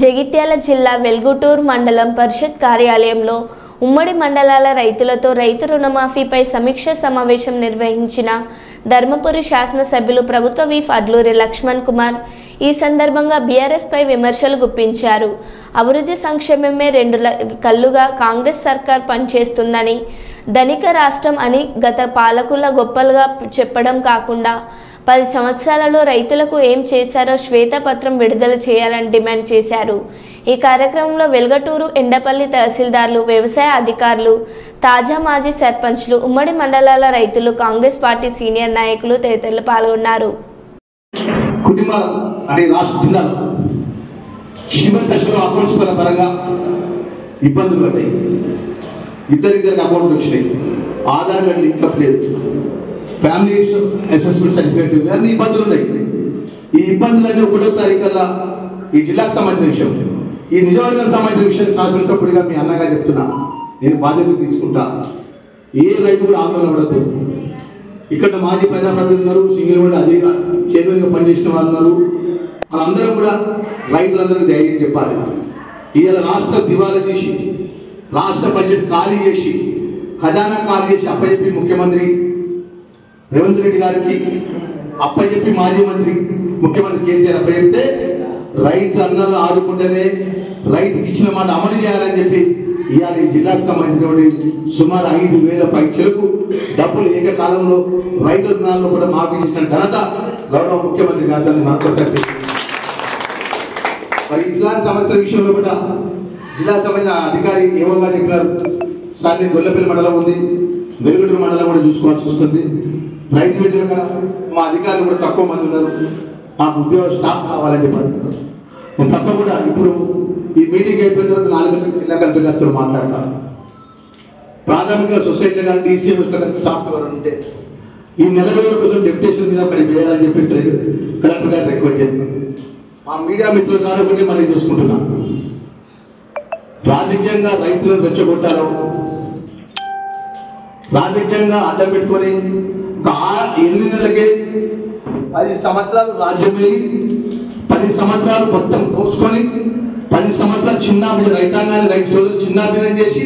జగిత్యాల జిల్లా వెల్గుటూరు మండలం పరిషత్ కార్యాలయంలో ఉమ్మడి మండలాల రైతులతో రైతు రుణమాఫీపై సమీక్ష సమావేశం నిర్వహించిన ధర్మపురి శాసనసభ్యులు ప్రభుత్వ విప్ అడ్లూరి లక్ష్మణ్ కుమార్ ఈ సందర్భంగా బీఆర్ఎస్ పై విమర్శలు గుప్పించారు. అభివృద్ధి సంక్షేమమే రెండు కళ్ళుగా కాంగ్రెస్ సర్కార్ పనిచేస్తుందని, ధనిక రాష్ట్రం అని గత పాలకుల గొప్పలుగా చెప్పడం కాకుండా 10 సంవత్సరాలలో రైతులకు ఏం చేశారో శ్వేతపత్రం విడుదల చేయాలని డిమాండ్ చేశారు. ఈ కార్యక్రమంలో వెల్గటూరు, ఎండపల్లి తహసీల్దార్లు, వ్యవసాయ అధికారులు, తాజా మాజీ సర్పంచ్లు, ఉమ్మడి మండలాల రైతులు, కాంగ్రెస్ పార్టీ సీనియర్ నాయకులు తదితరులు పాల్గొన్నారు. ఇబ్బందులు పడ్డాయి. ఇద్దరికి అకౌంట్లు వచ్చినాయి. ఆధార్ కార్డు లింక్ లేదు, ఫ్యామిలీ అసెస్మెంట్ సర్టిఫికేట్, అన్ని ఇబ్బందులు ఉన్నాయి. ఈ ఇబ్బందులన్నీ 1వ తారీఖుల్లో ఈ జిల్లాకు సంబంధించిన విషయం, ఈ నియోజకవర్గానికి సంబంధించిన విషయం శాసనసభ్యుడిగా మీ అన్నగా చెప్తున్నా, నేను బాధ్యత తీసుకుంటా. ఏ రైతు కూడా ఆందోళన పడద్దు. ఇక్కడ మాజీ ప్రజాప్రతినిధులు ఉన్నారు, సింగిల్ కూడా అదే చైర్మన్గా పనిచేసిన వాళ్ళు ఉన్నారు. వాళ్ళందరూ కూడా రైతులందరికీ ధైర్యం చెప్పాలి. ఇవాళ రాష్ట్ర దివాలా తీసి, రాష్ట్ర బడ్జెట్ ఖాళీ చేసి, ఖజానా ఖాళీ చేసి అప్పచెప్పి ముఖ్యమంత్రి రేవంత్ రెడ్డి గారికి అప్పచెప్పి మాజీ మంత్రి ముఖ్యమంత్రి కేసీఆర్ అప్పచెప్తే రైతు అన్నలు ఆదుకుంటేనే రైతుకి ఇచ్చిన మాట అమలు చేయాలని చెప్పి ఇవాళ ఈ జిల్లాకు సంబంధించినటువంటి సుమారు 5,000 పైచలకు డబ్బులు ఏకకాలంలో రైతు రుణాల్లో కూడా మాఫీ చేసిన ఘనత గౌరవ ముఖ్యమంత్రి గారిని మరొకసారి. మరి ఇట్లాంటి సమస్యల విషయంలో కూడా జిల్లా సంబంధించిన అధికారి ఏవో గారు చెప్పినారు, సార్ నేను గొల్లపల్లి మండలం ఉంది, వెలుగుటూరు మండలం కూడా చూసుకోవాల్సి వస్తుంది. రైతు విద్యులు కూడా మా అధికారులు కూడా తక్కువ మంది ఉన్నారు, మాకు ఉద్యోగ స్టాఫ్ కావాలని చెప్పారు. నేను తప్పకుండా ఇప్పుడు ఈ మీటింగ్ అయిపోయిన తర్వాత 4 గంటలకు జిల్లా కలెక్టర్ గారితో మాట్లాడతాను. ప్రాథమిక సొసైటీలో కానీ డీసీఎం స్టాఫ్ ఎవరు ఉంటే ఈ నెల రోజుల కోసం డెప్యుటేషన్ మీద పని చేయాలని చెప్పేసి కలెక్టర్ గారు రిక్వెస్ట్ చేస్తున్నాను. మా మీడియా మిత్రుల ద్వారా కూడా మళ్ళీ చూసుకుంటున్నాను. రాజకీయంగా రైతులను రెచ్చగొట్టాలో, రాజకీయంగా అడ్డం పెట్టుకొని 8 నెలలకే 10 సంవత్సరాలు రాజ్యమే, 10 సంవత్సరాలు మొత్తం పోసుకొని 10 సంవత్సరాలు చిన్న రైతాంగాన్ని రైతు సోదరులు చిన్నాభిన్నం చేసి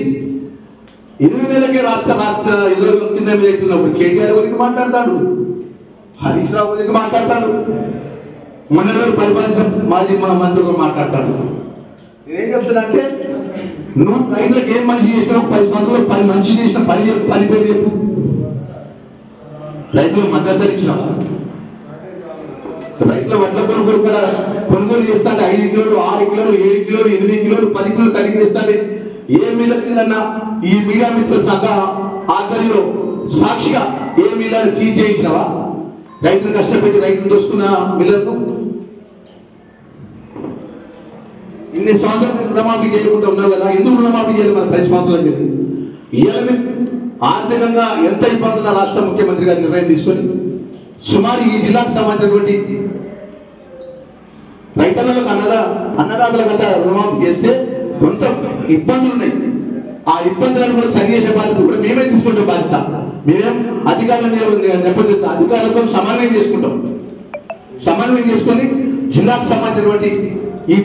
8 నెలలకే రాష్ట్ర ఏదో కింద మీద అవుతున్నప్పుడు కేటీఆర్ ఉదయం మాట్లాడతాడు, హరీష్ రావు ఉదయం మాట్లాడతాడు, మనలో పరిపాలించిన మాజీ మంత్రులు మాట్లాడతాడు. నేనేం చెప్తున్నా అంటే, నువ్వు రైతులకు ఏం మంచి చేసినావు, 10 సంవత్సరాలు 10 మంచి చేసిన పని పేరు చెప్పు. రైతులకు మద్దతు ధర ఇచ్చినావు. రైతుల వడ్ల కొనుగోలు కూడా కొనుగోలు చేస్తా 5 కిలోలు, 6 కిలోలు, 7 కిలోలు, 8 కిలోలు, 10 కిలోలు కడిగి చేస్తాంటే ఏ మిల్లర్ మీదన్నా ఈ మీడియా మిత్రుల సంఘ ఆధ్వర్యంలో సాక్షిగా ఏ మిల్లర్ సీజ్ చేయించినవా? రైతులు కష్టపెట్టి రైతులు దోసుకున్న మిల్లర్ను ఇన్ని సంవత్సరాలు రుణమాఫీ చేయకుండా ఉన్నావు కదా, ఎందుకు రుణమాఫీ చేయాలి? మన 10 సంవత్సరాలు జరిగింది. ఇవాళ ఆర్థికంగా ఎంత ఇబ్బంది ఉన్న రాష్ట్ర ముఖ్యమంత్రి గారు నిర్ణయం తీసుకొని సుమారు ఈ జిల్లాకు సంబంధించినటువంటి రైతులకు అన్నదాతలకు అంతా రుణమాఫీ చేస్తే కొంత ఇబ్బందులు ఉన్నాయి. ఆ ఇబ్బందులను కూడా సరి చేసే బాధ్యత కూడా మేమే తీసుకుంటాం. బాధ్యత మేమేం అధికారులను నెప్పజెప్తాం, అధికారులతో సమన్వయం చేసుకుంటాం. సమన్వయం చేసుకొని జిల్లాకు సంబంధించినటువంటి ఈ